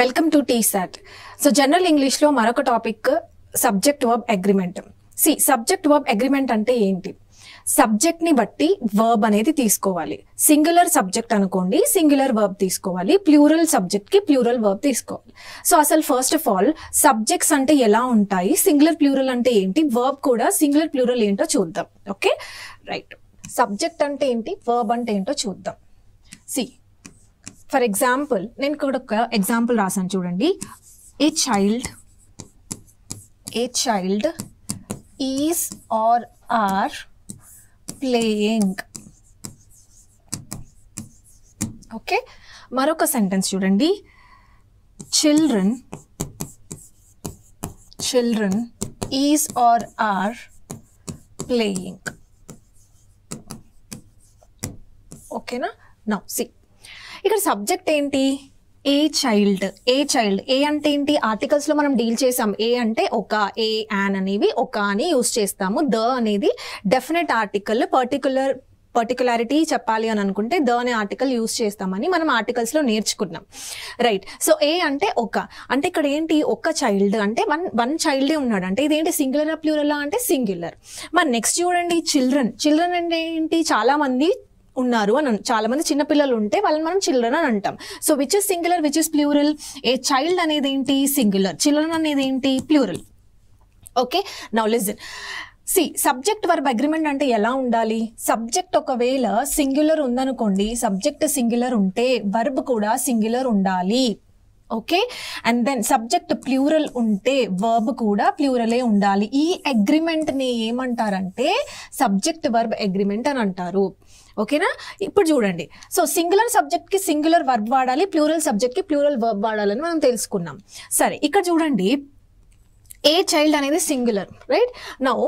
Welcome to TSAT. So general English లో మరొక topic subject verb agreement. Subject verb agreement అంటే ఏంటి? Subject ని బట్టి వర్బ్ అనేది తీసుకోవాలి. సింగులర్ సబ్జెక్ట్ అనుకోండి, సింగులర్ వర్బ్ తీసుకోవాలి. ప్లూరల్ సబ్జెక్ట్ కి ప్లూరల్ వర్బ్ తీసుకోవాలి. సో అసలు ఫస్ట్ ఆఫ్ ఆల్ సబ్జెక్ట్స్ అంటే ఎలా ఉంటాయి, సింగులర్ ప్లూరల్ అంటే ఏంటి, వర్బ్ కూడా సింగులర్ ప్లూరల్ ఏంటో చూద్దాం. Okay, right. సబ్జెక్ట్ అంటే ఏంటి, వర్బ్ అంటే ఏంటో చూద్దాం. ఫర్ ఎగ్జాంపుల్ నేను ఇక్కడ ఒక ఎగ్జాంపుల్ రాసాను చూడండి. A child is are are playing. Okay, మరొక సెంటెన్స్ చూడండి. Children is are are playing. ఓకేనా? నౌ సి, ఇక్కడ సబ్జెక్ట్ ఏంటి? A child. ఏ అంటే ఏంటి? ఆర్టికల్స్ లో మనం డీల్ చేసాం. ఏ అంటే ఒక, ఏ, యాన్ అనేవి ఒక అని యూస్ చేస్తాము. ద అనేది డెఫినెట్ ఆర్టికల్, పర్టికులారిటీ చెప్పాలి అని అనుకుంటే ద అనే ఆర్టికల్ యూస్ చేస్తామని మనం ఆర్టికల్స్ లో నేర్చుకున్నాం. రైట్. సో ఏ అంటే ఒక, అంటే ఇక్కడ ఏంటి? ఒక చైల్డ్ అంటే వన్ చైల్డే ఉన్నాడు. అంటే ఇదేంటి, సింగులర్ ప్లూరల్ అంటే సింగులర్. మరి నెక్స్ట్ చూడండి, చిల్డ్రన్ అంటే ఏంటి? చాలా మంది ఉన్నారు అని, చాలా మంది చిన్నపిల్లలు ఉంటే వాళ్ళని మనం చిల్డ్రన్ అని అంటాం. So which is singular, which is plural? A child అనేది ఏంటి? సింగులర్. చిల్డ్రన్ అనేది ఏంటి? Plural. Okay, now listen. Subject verb agreement అంటే ఎలా ఉండాలి? సబ్జెక్ట్ ఒకవేళ సింగులర్ ఉందనుకోండి, సబ్జెక్ట్ సింగులర్ ఉంటే వర్బ్ కూడా సింగులర్ ఉండాలి. Okay, and then subject plural ఉంటే వర్బ్ కూడా ప్లూరలే ఉండాలి. ఈ అగ్రిమెంట్ ని ఏమంటారంటే సబ్జెక్ట్ వర్బ్ అగ్రిమెంట్ అని అంటారు. ఓకేనా? ఇప్పుడు చూడండి. సో సింగులర్ సబ్జెక్ట్ కి సింగులర్ వర్బ్ వాడాలి, ప్లూరల్ సబ్జెక్ట్ కి ప్లూరల్ వర్బ్ వాడాలని మనం తెలుసుకున్నాం. సరే, ఇక్కడ చూడండి. ఏ చైల్డ్ అనేది singular, right? Now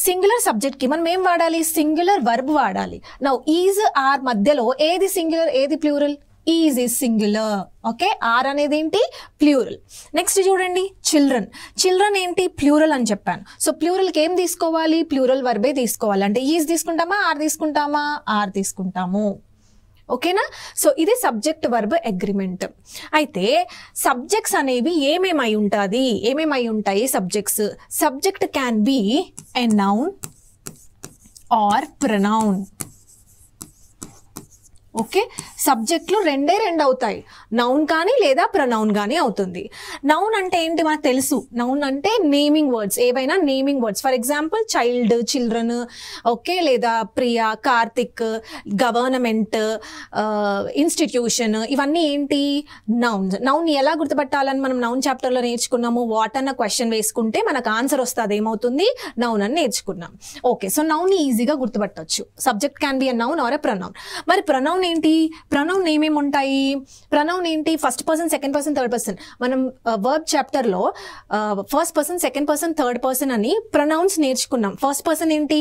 singular subject కి మనం ఏం వాడాలి? సింగులర్ వర్బ్ వాడాలి. నౌ ఈజ్ ఆర్ మధ్యలో ఏది సింగులర్, ఏది plural? Is is singular. Okay, are అనేది ఏంటి? ప్లూరల్. నెక్స్ట్ చూడండి, చిల్డ్రన్ ఏంటి? ప్లూరల్ అని చెప్పాను. సో ప్లూరల్కి ఏం తీసుకోవాలి? ప్లూరల్ వర్బే తీసుకోవాలి. అంటే ఈజ్ తీసుకుంటామా, ఆర్ తీసుకుంటామా? ఆర్ తీసుకుంటాము. ఓకేనా? సో ఇది సబ్జెక్ట్ వర్బ్ అగ్రిమెంట్. అయితే సబ్జెక్ట్స్ అనేవి ఏమేమై ఉంటాయి subjects? Subject can be a noun are pronoun. Okay, సబ్జెక్ట్లు రెండు అవుతాయి, నౌన్ కానీ లేదా ప్రొనౌన్ కానీ అవుతుంది. నౌన్ అంటే ఏంటి మనకు తెలుసు. నౌన్ అంటే నేమింగ్ వర్డ్స్, ఏవైనా naming words. For example child, children, okay, లేదా ప్రియా, కార్తిక్, గవర్నమెంట్, ఇన్స్టిట్యూషన్, ఇవన్నీ ఏంటి? నౌన్స్. నౌన్ ఎలా గుర్తుపట్టాలని మనం నౌన్ చాప్టర్లో నేర్చుకున్నాము. వాట్ అన్న క్వశ్చన్ వేసుకుంటే మనకు ఆన్సర్ వస్తుంది, ఏమవుతుంది? నౌన్ అని నేర్చుకున్నాం. ఓకే, సో నౌన్ ఈజీగా గుర్తుపట్టవచ్చు. Subject can be a noun or a pronoun. మరి ప్రొనౌన్ ఏంటి? ప్రొనౌన్ ఏమేమి ఉంటాయి? ప్రొనౌన్ ఏంటి? First person, second person, third person. మనం వర్బ్ చాప్టర్ లో first person, second person, third person అని ప్రొనౌన్స్ నేర్చుకున్నాం. ఫస్ట్ పర్సన్ ఏంటి?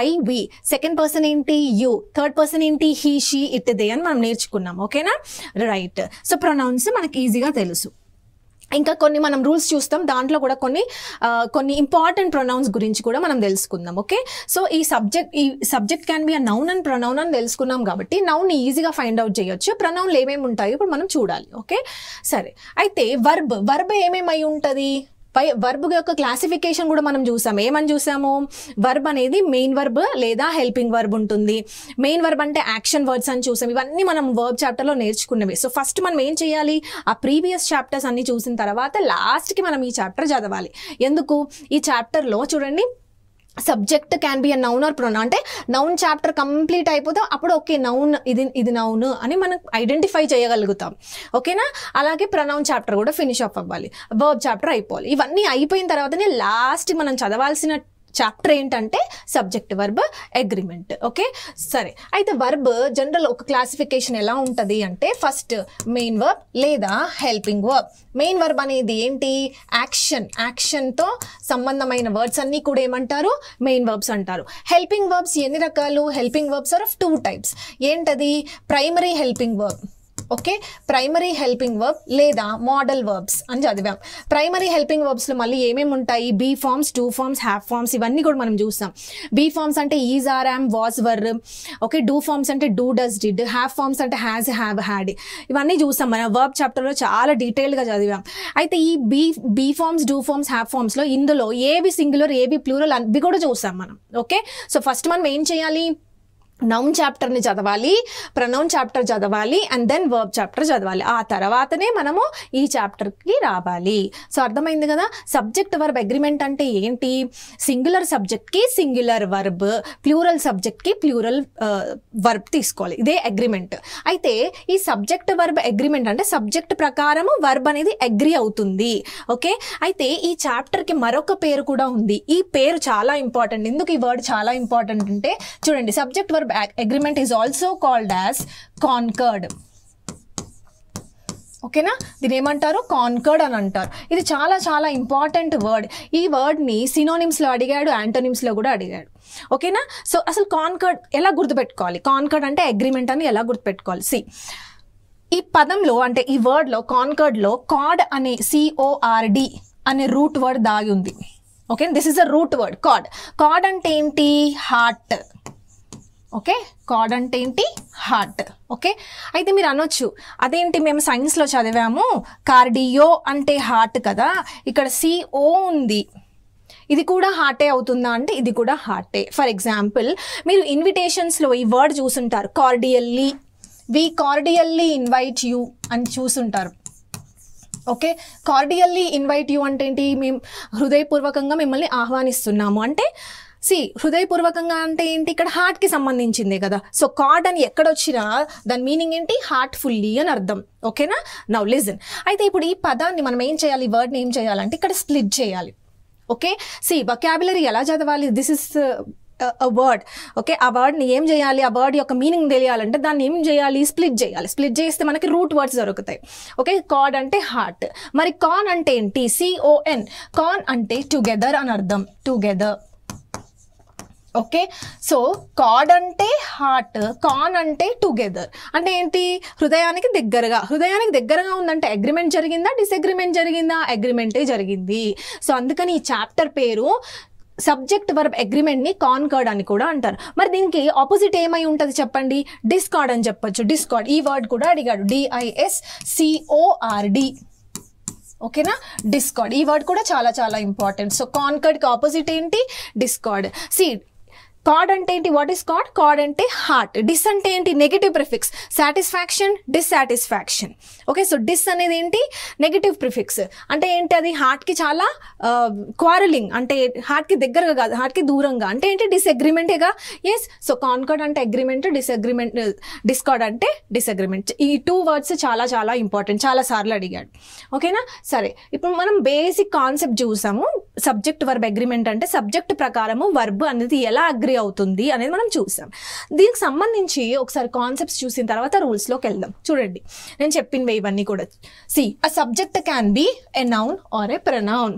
I, we. సెకండ్ పర్సన్ ఏంటి? యు. థర్డ్ పర్సన్ ఏంటి? హీ, షీ, ఇట్, దే అని మనం నేర్చుకున్నాం. ఓకేనా? రైట్. సో ప్రొనౌన్స్ మనకి ఈజీగా తెలుసు. ఇంకా కొన్ని మనం రూల్స్ చూస్తాం, దాంట్లో కూడా కొన్ని ఇంపార్టెంట్ ప్రొనౌన్స్ గురించి కూడా మనం తెలుసుకుందాం. ఓకే, సో ఈ subject can be a noun and pronoun అని తెలుసుకున్నాం కాబట్టి నౌన్ ఈజీగా ఫైండ్ అవుట్ చేయొచ్చు. ప్రొనౌన్లు ఏమేమి ఉంటాయి ఇప్పుడు మనం చూడాలి. ఓకే, సరే. అయితే వర్బ్ ఏమేమై ఉంటుంది? వర్బ్ యొక్క క్లాసిఫికేషన్ కూడా మనం చూసాము. ఏమని చూసాము? వర్బ్ అనేది మెయిన్ వర్బ్ లేదా హెల్పింగ్ వర్బ్ ఉంటుంది. మెయిన్ వర్బ్ అంటే యాక్షన్ వర్డ్స్ అని చూసాం. ఇవన్నీ మనం వర్బ్ చాప్టర్లో నేర్చుకున్నవి. సో ఫస్ట్ మనం ఏం చేయాలి? ఆ ప్రీవియస్ చాప్టర్స్ అన్ని చూసిన తర్వాత లాస్ట్కి మనం ఈ చాప్టర్ చదవాలి. ఎందుకు? ఈ చాప్టర్లో చూడండి, subject can be a noun are pronoun. అంటే నౌన్ చాప్టర్ కంప్లీట్ అయిపోతే అప్పుడు ఓకే, నౌన్ ఇది నౌన్ అని మనం ఐడెంటిఫై చేయగలుగుతాం. ఓకేనా? అలాగే ప్రొనౌన్ చాప్టర్ కూడా ఫినిష్ ఆఫ్ అవ్వాలి, వర్బ్ చాప్టర్ అయిపోవాలి. ఇవన్నీ అయిపోయిన తర్వాతనే లాస్ట్ మనం చదవాల్సిన చాప్టర్ ఏంటంటే సబ్జెక్ట్ వర్బ్ అగ్రిమెంట్. ఓకే, సరే. అయితే వర్బ్ జనరల్ ఒక క్లాసిఫికేషన్ ఎలా ఉంటుంది అంటే ఫస్ట్ మెయిన్ వర్బ్ లేదా హెల్పింగ్ వర్బ్. మెయిన్ వర్బ్ అనేది ఏంటి? యాక్షన్తో సంబంధమైన వర్డ్స్ అన్ని కూడా ఏమంటారు? మెయిన్ వర్బ్స్ అంటారు. హెల్పింగ్ వర్బ్స్ ఎన్ని రకాలు? Helping verbs are of 2 types. ఏంటది? Primary helping verb. Okay, primary helping verb లేదా మోడల్ వర్బ్స్ అని చదివాం. ప్రైమరీ హెల్పింగ్ వర్బ్స్లో మళ్ళీ ఏమేమి ఉంటాయి? Be forms, do forms, have forms, ఇవన్నీ కూడా మనం చూస్తాం. బీ ఫార్మ్స్ అంటే is, are, am, was, were. Okay, do forms అంటే do, does, did. Have forms అంటే హ్యాజ్, హ్యావ్, హ్యాడ్. ఇవన్నీ చూస్తాం మన వర్బ్ చాప్టర్లో చాలా డీటెయిల్గా చదివాం. అయితే ఈ be forms, do forms, have ఫార్మ్స్లో ఇందులో ఏవి సింగులర్, ఏవి ప్లూరల్ అవి కూడా చూస్తాం మనం. ఓకే, సో ఫస్ట్ మనం ఏం చేయాలి? నౌన్ చాప్టర్ని చదవాలి, ప్రనౌన్ చాప్టర్ చదవాలి, అండ్ దెన్ వర్బ్ చాప్టర్ చదవాలి. ఆ తర్వాతనే మనము ఈ చాప్టర్కి రావాలి. సో అర్థమైంది కదా? సబ్జెక్ట్ వర్బ్ అగ్రిమెంట్ అంటే ఏంటి? సింగులర్ సబ్జెక్ట్కి సింగులర్ వర్బ్, ప్లూరల్ సబ్జెక్ట్కి ప్లూరల్ వర్బ్ తీసుకోవాలి. ఇదే అగ్రిమెంట్. అయితే ఈ సబ్జెక్ట్ వర్బ్ అగ్రిమెంట్ అంటే సబ్జెక్ట్ ప్రకారము వర్బ్ అనేది అగ్రి అవుతుంది. ఓకే, అయితే ఈ చాప్టర్కి మరొక పేరు కూడా ఉంది. ఈ పేరు చాలా ఇంపార్టెంట్. ఎందుకు ఈ వర్డ్ చాలా ఇంపార్టెంట్ అంటే చూడండి, subject verb agreement is also called as concord. ఓకేనా, దీని ఏమంటారు? కాన్కర్డ్ అని అంటారు. ఇది చాలా చాలా ఇంపార్టెంట్ వర్డ్. ఈ వర్డ్ని సినోనిమ్స్లో అడిగాడు, యాంటోనిమ్స్లో కూడా అడిగాడు. ఓకేనా, సో అసలు కాన్కర్డ్ ఎలా గుర్తుపెట్టుకోవాలి? కాన్కర్డ్ అంటే అగ్రిమెంట్ అని ఎలా గుర్తుపెట్టుకోవాలి? సి, ఈ పదంలో అంటే ఈ వర్డ్లో కాన్కర్డ్లో కార్డ్ అనే CORD అనే రూట్ వర్డ్ దాగి ఉంది. Okay, this is a root word card. Cord అంటే ఏంటి? హార్ట్. ఓకే, కార్డ్ అంటే ఏంటి? హార్ట్. ఓకే, అయితే మీరు అనొచ్చు, అదేంటి మేము సైన్స్లో చదివాము, కార్డియో అంటే హార్ట్ కదా, ఇక్కడ CO ఉంది, ఇది కూడా హార్టే అవుతుందా అంటే ఇది కూడా హార్టే. ఫర్ ఎగ్జాంపుల్, మీరు ఇన్విటేషన్స్లో ఈ వర్డ్ చూసుంటారు, cordially. We cordially invite you అని చూసుంటారు. ఓకే, కార్డియల్లీ ఇన్వైట్ యూ అంటే ఏంటి? మేము హృదయపూర్వకంగా మిమ్మల్ని ఆహ్వానిస్తున్నాము అంటే. హృదయపూర్వకంగా అంటే ఏంటి? ఇక్కడ హార్ట్కి సంబంధించిందే కదా. సో కార్డ్ అని ఎక్కడొచ్చినా దాని మీనింగ్ ఏంటి? హార్ట్ఫుల్లీ అని అర్థం. ఓకేనా, నౌ లిజన్. అయితే ఇప్పుడు ఈ పదాన్ని మనం ఏం చేయాలి? ఈ వర్డ్ని ఏం చేయాలంటే ఇక్కడ స్ప్లిట్ చేయాలి. ఓకే, సి, వొకాబులరీ ఎలా చదవాలి? This is a word. Okay, ఆ వర్డ్ని ఏం చేయాలి? ఆ వర్డ్ యొక్క మీనింగ్ తెలియాలంటే దాన్ని ఏం చేయాలి? స్ప్లిట్ చేయాలి. స్ప్లిట్ చేస్తే మనకి రూట్ వర్డ్స్ దొరుకుతాయి. ఓకే, కార్డ్ అంటే హార్ట్. మరి కాన్ అంటే ఏంటి? CON. కాన్ అంటే టుగెదర్ అని అర్థం, టుగెదర్. ఓకే, సో కార్డ్ అంటే హార్ట్, కాన్ అంటే టుగెదర్. అంటే ఏంటి? హృదయానికి దగ్గరగా. హృదయానికి దగ్గరగా ఉందంటే అగ్రిమెంట్ జరిగిందా, డిసగ్రిమెంట్ జరిగిందా? అగ్రిమెంటే జరిగింది. సో అందుకని ఈ చాప్టర్ పేరు సబ్జెక్ట్ వర్బ్ అగ్రిమెంట్ని కాన్కర్డ్ అని కూడా అంటారు. మరి దీనికి ఆపోజిట్ ఏమై ఉంటుంది చెప్పండి? డిస్కార్డ్ అని చెప్పొచ్చు. డిస్కార్డ్, ఈ వర్డ్ కూడా అడిగాడు, DISCORD. ఓకేనా, డిస్కార్డ్. ఈ వర్డ్ కూడా చాలా చాలా ఇంపార్టెంట్. సో కాన్కర్డ్కి ఆపోజిట్ ఏంటి? డిస్కార్డ్. సి, కార్డ్ అంటే ఏంటి? What is cord? కార్డ్ అంటే హార్ట్. డిస్ అంటే ఏంటి? Negative prefix. Satisfaction, dissatisfaction. Okay, so dis అనేది ఏంటి? Negative prefix. అంటే ఏంటి? అది హార్ట్కి చాలా క్వారలింగ్, అంటే హార్ట్కి దగ్గరగా కాదు, హార్ట్కి దూరంగా. అంటే ఏంటి? డిసగ్రిమెంటేగా. ఎస్, సో కాన్కర్డ్ అంటే అగ్రిమెంట్, డిసగ్రిమెంట్, డిస్కార్డ్ అంటే డిసగ్రిమెంట్. ఈ 2 వర్డ్స్ చాలా చాలా ఇంపార్టెంట్, చాలా సార్లు అడిగాడు. ఓకేనా, సరే, ఇప్పుడు మనం బేసిక్ కాన్సెప్ట్ చూసాము. సబ్జెక్ట్ వర్బ్ అగ్రిమెంట్ అంటే సబ్జెక్ట్ ప్రకారము వర్బ్ అనేది ఎలా అగ్రి అవుతుంది అనేది మనం చూసాం. దీనికి సంబంధించి ఒకసారి కాన్సెప్ట్స్ చూసిన తర్వాత రూల్స్లోకి వెళ్దాం. చూడండి, నేను చెప్పినవి ఇవన్నీ కూడా. See, a subject can be a noun or a pronoun.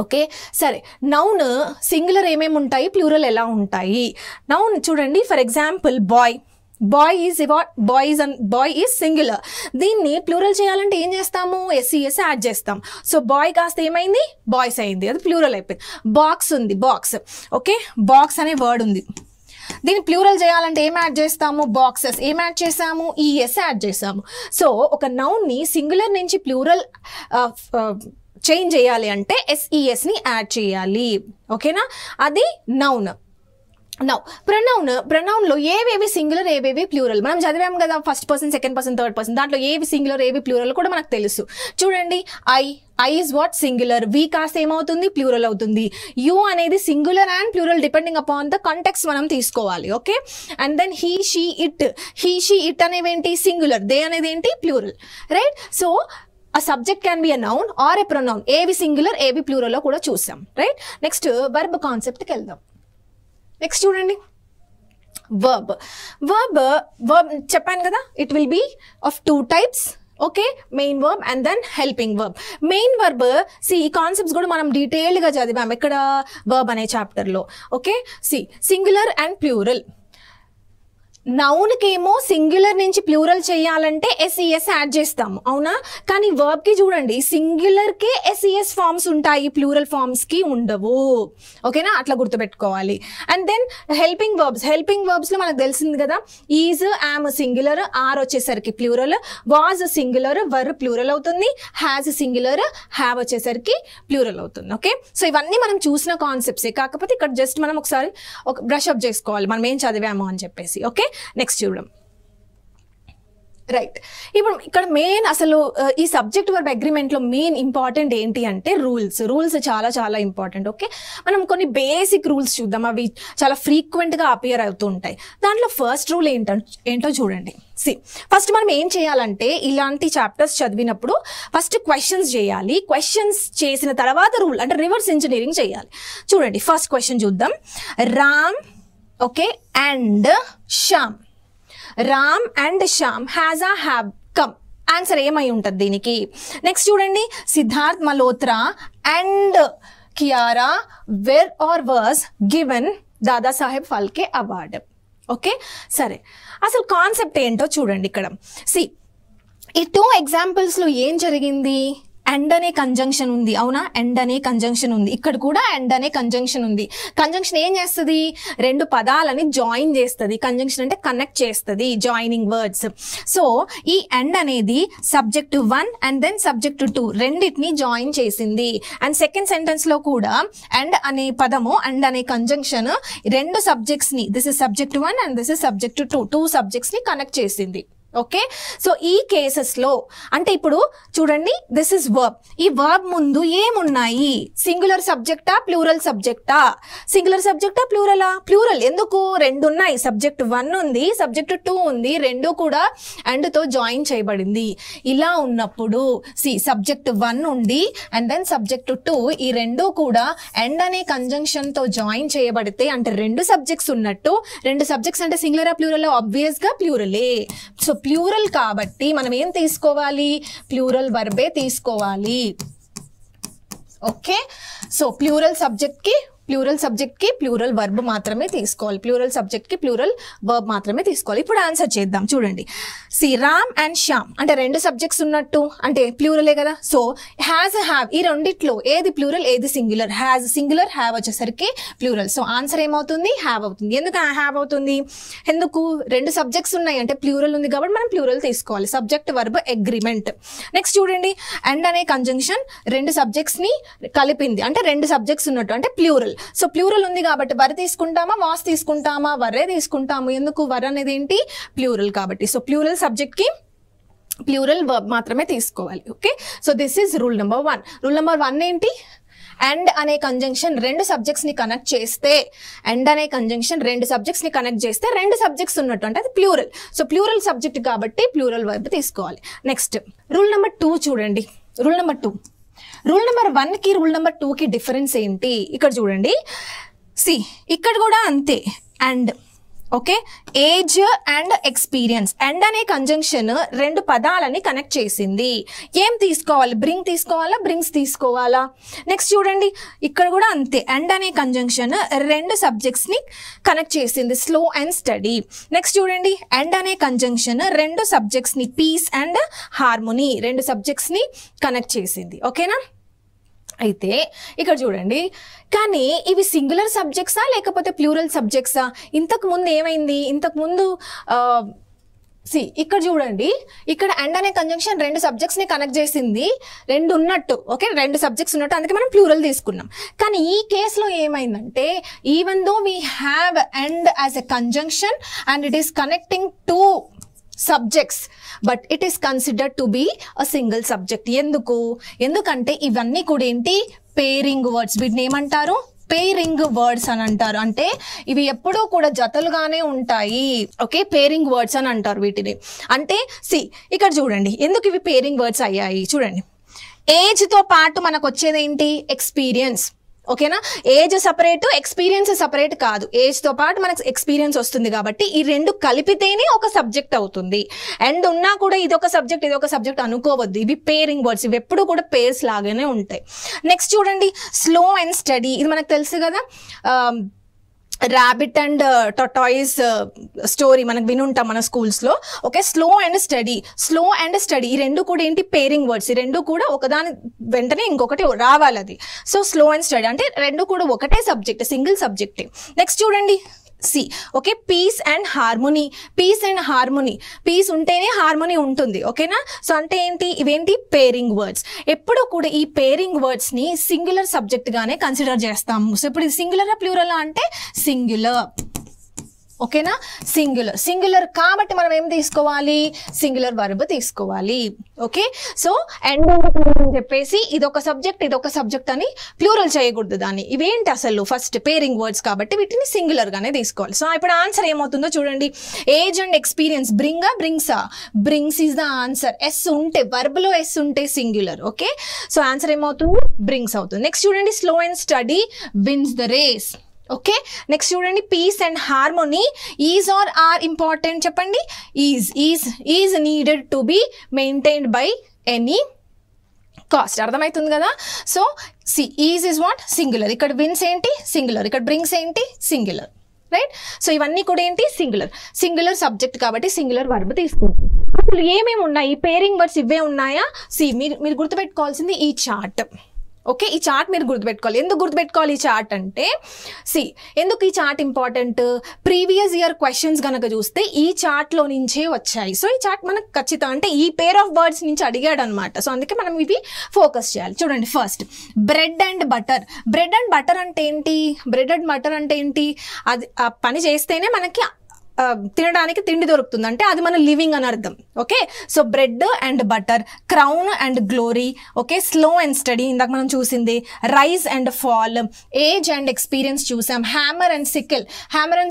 Okay, సరే, నౌన్ సింగులర్ ఏమేమి ఉంటాయి, ప్లూరల్ ఎలా ఉంటాయి? నౌన్ చూడండి, for example boy. Boy is singular. దీన్ని ప్లూరల్ చేయాలంటే ఏం చేస్తాము? SES యాడ్ చేస్తాం. సో బాయ్ కాస్త ఏమైంది? బాయ్స్ అయింది, అది ప్లూరల్ అయిపోయింది. బాక్స్ ఉంది, బాక్స్. ఓకే, బాక్స్ అనే వర్డ్ ఉంది. దీన్ని ప్లూరల్ చేయాలంటే ఏం యాడ్ చేస్తాము? బాక్సెస్. ఏం యాడ్ చేసాము? ES యాడ్ చేసాము. సో ఒక నౌన్ని సింగులర్ నుంచి ప్లూరల్ చేంజ్ చేయాలి అంటే SESని యాడ్ చేయాలి. ఓకేనా, అది నౌన్. నౌ ప్రొనౌన్లో ఏవేవి సింగులర్, ఏవేవి ప్లూరల్ మనం చదివాం కదా. First person, second person, third person. దాంట్లో ఏవి సింగులర్, ఏవి ప్లూరల్ కూడా మనకు తెలుసు. చూడండి, I is what? Singular. We కాస్త ఏమవుతుంది? ప్లూరల్ అవుతుంది. యూ అనేది singular and plural depending upon the context మనం తీసుకోవాలి. Okay, and then he, she, it అనేవి ఏంటి? సింగులర్. దే అనేది ఏంటి? Plural. Right, so a subject can be a noun or a pronoun. ఏవి సింగులర్, ఏవి ప్లూరల్ కూడా చూసాం. రైట్, నెక్స్ట్ వర్బ్ కాన్సెప్ట్కి వెళ్దాం. నెక్స్ట్ చూడండి, వర్బ్ చెప్పాను కదా, it will be of 2 types. Okay, main verb and then helping verb. Main verb, see, ఈ concepts కూడా మనం డీటెయిల్గా చదివాం ఎక్కడ? వర్బ్ అనే చాప్టర్లో. Okay, see, singular and plural. నౌన్కేమో సింగులర్ నుంచి ప్లూరల్ చేయాలంటే ఎస్ఈఎస్ యాడ్ చేస్తాము, అవునా? కానీ వర్బ్కి చూడండి, సింగులర్కే ఎస్ఈఎస్ ఫార్మ్స్ ఉంటాయి, ప్లూరల్ ఫార్మ్స్కి ఉండవు. ఓకేనా? అట్లా గుర్తుపెట్టుకోవాలి. అండ్ దెన్ హెల్పింగ్ వర్బ్స్లో మనకు తెలిసింది కదా, ఈజ్, యామ్ సింగులర్, ఆర్ వచ్చేసరికి plural, was singular, were plural అవుతుంది, హ్యాజ్ సింగులర్, హ్యావ్ వచ్చేసరికి ప్లూరల్ అవుతుంది. ఓకే, సో ఇవన్నీ మనం చూసిన కాన్సెప్ట్సే, కాకపోతే ఇక్కడ జస్ట్ మనం ఒకసారి ఒక బ్రష్ అప్ చేసుకోవాలి మనం ఏం చదివాము అని చెప్పేసి. ఓకే, నెక్స్ట్ చూడం. రైట్, ఇప్పుడు ఇక్కడ మెయిన్ అసలు ఈ సబ్జెక్ట్ వర్బ్ అగ్రిమెంట్లో మెయిన్ ఇంపార్టెంట్ ఏంటి అంటే రూల్స్ చాలా చాలా ఇంపార్టెంట్. ఓకే, మనం కొన్ని బేసిక్ రూల్స్ చూద్దాం, అవి చాలా ఫ్రీక్వెంట్గా అపియర్ అవుతూ ఉంటాయి. దాంట్లో ఫస్ట్ రూల్ ఏంటో చూడండి. ఫస్ట్ మనం ఏం చేయాలంటే ఇలాంటి చాప్టర్స్ చదివినప్పుడు ఫస్ట్ క్వశ్చన్స్ చేయాలి. క్వశ్చన్స్ చేసిన తర్వాత రూల్ అంటే రివర్స్ ఇంజనీరింగ్ చేయాలి. చూడండి, ఫస్ట్ క్వశ్చన్ చూద్దాం. Ram, okay, and Shyam, Ram and Shyam has ఆ హ్యావ్ కమ్. ఆన్సర్ ఏమై ఉంటుంది దీనికి? నెక్స్ట్ చూడండి, Siddharth Malhotra and Kiara were are was given Dadasaheb Phalke award. Okay, సరే, అసలు కాన్సెప్ట్ ఏంటో చూడండి. ఇక్కడ ఈ 2 ఎగ్జాంపుల్స్లో ఏం జరిగింది? అండ్ అనే కంజంక్షన్ ఉంది, అవునా? అండ్ అనే కంజంక్షన్ ఉంది, ఇక్కడ కూడా అండ్ అనే కంజంక్షన్ ఉంది. కంజంక్షన్ ఏం చేస్తుంది? 2 పదాలని జాయిన్ చేస్తుంది. కంజంక్షన్ అంటే కనెక్ట్ చేస్తుంది, జాయినింగ్ వర్డ్స్. సో ఈ అండ్ అనేది సబ్జెక్ట్ 1 అండ్ దెన్ సబ్జెక్ట్ 2 రెండింటిని జాయిన్ చేసింది. అండ్ సెకండ్ సెంటెన్స్లో కూడా అండ్ అనే పదము, అండ్ అనే కంజంక్షన్ 2 సబ్జెక్ట్స్ని, this is subject 1 and this is subject 2 సబ్జెక్ట్స్ని కనెక్ట్ చేసింది. ఓకే, సో ఈ కేసెస్లో అంటే ఇప్పుడు చూడండి, దిస్ ఇస్ వర్బ్. ఈ వర్బ్ ముందు ఏమున్నాయి? సింగులర్ సబ్జెక్టా, ప్లూరల్ సబ్జెక్టా? సింగులర్ సబ్జెక్టా, ప్లూరలా? ప్లూరల్. ఎందుకు? 2 ఉన్నాయి, సబ్జెక్ట్ 1 ఉంది, సబ్జెక్ట్ 2 ఉంది, 2 కూడా అండ్తో జాయిన్ చేయబడింది. ఇలా ఉన్నప్పుడు సబ్జెక్ట్ 1 ఉండి అండ్ దెన్ సబ్జెక్ట్ 2, ఈ 2 కూడా అండ్ అనే కంజంక్షన్తో జాయిన్ చేయబడితే అంటే 2 సబ్జెక్ట్స్ ఉన్నట్టు. 2 సబ్జెక్ట్స్ అంటే సింగులరా, ప్లూరలా? ఆబ్వియస్గా ప్లూరలే. సో ప్లూరల్ కాబట్టి మనం ఏం తీసుకోవాలి? ప్లూరల్ వర్బే తీసుకోవాలి. ఓకే, సో ప్లూరల్ సబ్జెక్ట్కి ప్లూరల్ వర్బ్ మాత్రమే తీసుకోవాలి. ప్లూరల్ సబ్జెక్ట్కి ప్లూరల్ వర్బ్ మాత్రమే తీసుకోవాలి. ఇప్పుడు ఆన్సర్ చేద్దాం. చూడండి, రామ్ అండ్ శ్యామ్ అంటే 2 సబ్జెక్ట్స్ ఉన్నట్టు అంటే ప్లూరలే కదా. సో హ్యాజ్, హ్యావ్, ఈ రెండిట్లో ఏది ప్లూరల్ ఏది సింగులర్? హ్యాజ్ సింగులర్, హ్యావ్ వచ్చేసరికి ప్లూరల్. సో ఆన్సర్ ఏమవుతుంది? హ్యావ్ అవుతుంది. ఎందుకు హ్యావ్ అవుతుంది? ఎందుకు? 2 సబ్జెక్ట్స్ ఉన్నాయి అంటే ప్లూరల్ ఉంది కాబట్టి మనం ప్లూరల్ తీసుకోవాలి. Subject verb agreement. నెక్స్ట్ చూడండి, అండ్ అనే కంజంక్షన్ 2 సబ్జెక్ట్స్ని కలిపింది అంటే 2 సబ్జెక్ట్స్ ఉన్నట్టు అంటే ప్లూరల్. సో ప్లూరల్ ఉంది కాబట్టి వర్ తీసుకుంటామా, వాస్ తీసుకుంటామా? వర్రే తీసుకుంటాము. ఎందుకు? వర్ అనేది ఏంటి? ప్లూరల్ కాబట్టి. సో ప్లూరల్ సబ్జెక్ట్కి ప్లూరల్ వర్బ్ మాత్రమే తీసుకోవాలి. Okay, so this is rule number 1. Rule number 1 ఏంటి? అండ్ అనే కంజంక్షన్ 2 సబ్జెక్ట్స్ని కనెక్ట్ చేస్తే, అండ్ అనే కంజంక్షన్ 2 సబ్జెక్ట్స్ని కనెక్ట్ చేస్తే 2 సబ్జెక్ట్స్ ఉన్నట్టు అంటే అది ప్లూరల్. సో ప్లూరల్ సబ్జెక్ట్ కాబట్టి ప్లూరల్ వర్బ్ తీసుకోవాలి. నెక్స్ట్ రూల్ నెంబర్ 2 చూడండి. రూల్ నెంబర్ 2, రూల్ నెంబర్ 1కి రూల్ నెంబర్ 2కి డిఫరెన్స్ ఏంటి? ఇక్కడ చూడండి, ఇక్కడ కూడా అంతే. And okay, age and experience. And అనే కంజంక్షన్ 2 పదాలని కనెక్ట్ చేసింది. ఏం తీసుకోవాలి? బ్రింగ్ తీసుకోవాలా, బ్రింగ్స్ తీసుకోవాలా? నెక్స్ట్ చూడండి, ఇక్కడ కూడా అంతే. అండ్ అనే కంజంక్షన్ 2 సబ్జెక్ట్స్ని కనెక్ట్ చేసింది, స్లో అండ్ స్టడీ. నెక్స్ట్ చూడండి, అండ్ అనే కంజంక్షన్ 2 సబ్జెక్ట్స్ని, పీస్ అండ్ హార్మోనీ, 2 సబ్జెక్ట్స్ని కనెక్ట్ చేసింది. ఓకేనా? అయితే ఇక్కడ చూడండి, కానీ ఇవి సింగులర్ సబ్జెక్ట్సా లేకపోతే ప్లూరల్ సబ్జెక్ట్సా? ఇంతకు ముందు ఏమైంది? ఇంతకు ముందు ఇక్కడ చూడండి, ఇక్కడ అండ్ అనే కంజంక్షన్ 2 సబ్జెక్ట్స్ని కనెక్ట్ చేసింది, 2 ఉన్నట్టు. ఓకే, 2 సబ్జెక్ట్స్ ఉన్నట్టు, అందుకే మనం ప్లూరల్ తీసుకున్నాం. కానీ ఈ కేసులో ఏమైందంటే, even though we have and as a conjunction and it is connecting 2 subjects but it is considered to be a single subject. ఎందుకంటే ఇవన్నీ కూడా ఏంటి? Pairing words. వీటిని ఏమంటారు? పేరింగ్ వర్డ్స్ అని అంటారు. అంటే ఇవి ఎప్పుడూ కూడా జతలుగానే ఉంటాయి. ఓకే, పేరింగ్ వర్డ్స్ అని అంటారు వీటిని. అంటే ఇక్కడ చూడండి, ఎందుకు ఇవి పేరింగ్ వర్డ్స్ అయ్యాయి? చూడండి, ఏజ్తో పాటు మనకు వచ్చేది ఏంటి? ఎక్స్పీరియన్స్. ఓకేనా? ఏజ్ సపరేట్, ఎక్స్పీరియన్స్ సపరేట్ కాదు. ఏజ్తో పాటు మనకు ఎక్స్పీరియన్స్ వస్తుంది కాబట్టి ఈ 2 కలిపితేనే ఒక సబ్జెక్ట్ అవుతుంది. అండ్ ఉన్నా కూడా ఇది ఒక సబ్జెక్ట్ ఇది ఒక సబ్జెక్ట్ అనుకోవద్దు. ఇవి పేరింగ్ వర్డ్స్, ఇవి ఎప్పుడు కూడా పేర్స్ లాగానే ఉంటాయి. నెక్స్ట్ చూడండి, స్లో అండ్ స్టడీ. ఇది మనకు తెలుసు కదా, ర్యాబిట్ అండ్ టొటాయిస్ స్టోరీ మనకు వినుంటాం మన స్కూల్స్లో. ఓకే, స్లో అండ్ స్టడీ ఈ రెండు కూడా ఏంటి పేరింగ్ వర్డ్స్. ఈ రెండు కూడా ఒకదాని వెంటనే ఇంకొకటి రావాలి అది. సో స్లో అండ్ స్టడీ అంటే రెండు కూడా ఒకటే సబ్జెక్ట్, సింగిల్ సబ్జెక్టే. నెక్స్ట్ చూడండి C. Okay, peace and harmony. Peace ఉంటేనే హార్మోనీ ఉంటుంది. ఓకేనా? సో అంటే ఏంటి, ఇవేంటి పేరింగ్ వర్డ్స్. ఎప్పుడు కూడా ఈ పేరింగ్ వర్డ్స్ని సింగులర్ సబ్జెక్ట్గానే కన్సిడర్ చేస్తాము. సో ఇప్పుడు ఇది సింగులరా ప్లూరలా అంటే సింగులర్. ఓకేనా? సింగులర్ కాబట్టి మనం ఏం తీసుకోవాలి, సింగులర్ వర్బ్ తీసుకోవాలి. ఓకే, సో అండ్ అని చెప్పేసి ఇదొక సబ్జెక్ట్ అని ప్లూరల్ చేయకూడదు దాన్ని. ఇవేంటి అసలు ఫస్ట్ పేరింగ్ వర్డ్స్ కాబట్టి వీటిని సింగులర్ గానే తీసుకోవాలి. సో ఇప్పుడు ఆన్సర్ ఏమవుతుందో చూడండి. Age and experience, brings is the answer. S ఉంటే, వర్బ్ లో ఎస్ ఉంటే సింగులర్. ఓకే, సో ఆన్సర్ ఏమవుతుంది, బ్రింగ్స్ అవుతుంది. నెక్స్ట్ చూడండి, slow and steady wins the race. Okay, next చూడండి, peace and harmony. Is are are important చెప్పండి. Is needed to be maintained by any cost. అర్థమవుతుంది కదా? So see, is is what, singular. ఇక్కడ wins ఏంటి, singular. ఇక్కడ brings ఏంటి, singular. Right? So ఇవన్నీ కూడా ఏంటి, సింగులర్ సబ్జెక్ట్ కాబట్టి సింగులర్ వర్బ్ తీసుకుంటాం. అసలు ఏమేమి ఉన్నాయి, ఈ పేరింగ్ వర్డ్స్ ఇవే ఉన్నాయా? సి, మీరు గుర్తుపెట్టుకోవాల్సింది ఈ చార్ట్. ఓకే, ఈ చార్ట్ మీరు గుర్తుపెట్టుకోవాలి. ఎందుకు గుర్తుపెట్టుకోవాలి ఈ చార్ట్ అంటే, ఎందుకు ఈ chart important, previous year questions కనుక చూస్తే ఈ చార్ట్లో నుంచే వచ్చాయి. సో ఈ చార్ట్ మనకు ఖచ్చితంగా అంటే ఈ పేర్ ఆఫ్ వర్డ్స్ నుంచి అడిగాడు అనమాట. సో అందుకే మనం ఇవి ఫోకస్ చేయాలి. చూడండి, ఫస్ట్ బ్రెడ్ అండ్ బటర్ అంటే ఏంటి, అది ఆ పని చేస్తేనే మనకి తినడానికి తిండి దొరుకుతుంది, అంటే అది మన లివింగ్ అని అర్థం. Okay, so bread and butter, crown and glory. Okay, slow and steady ఇందాక మనం చూసింది, rise and fall, age and experience చూసాం, హ్యామర్ అండ్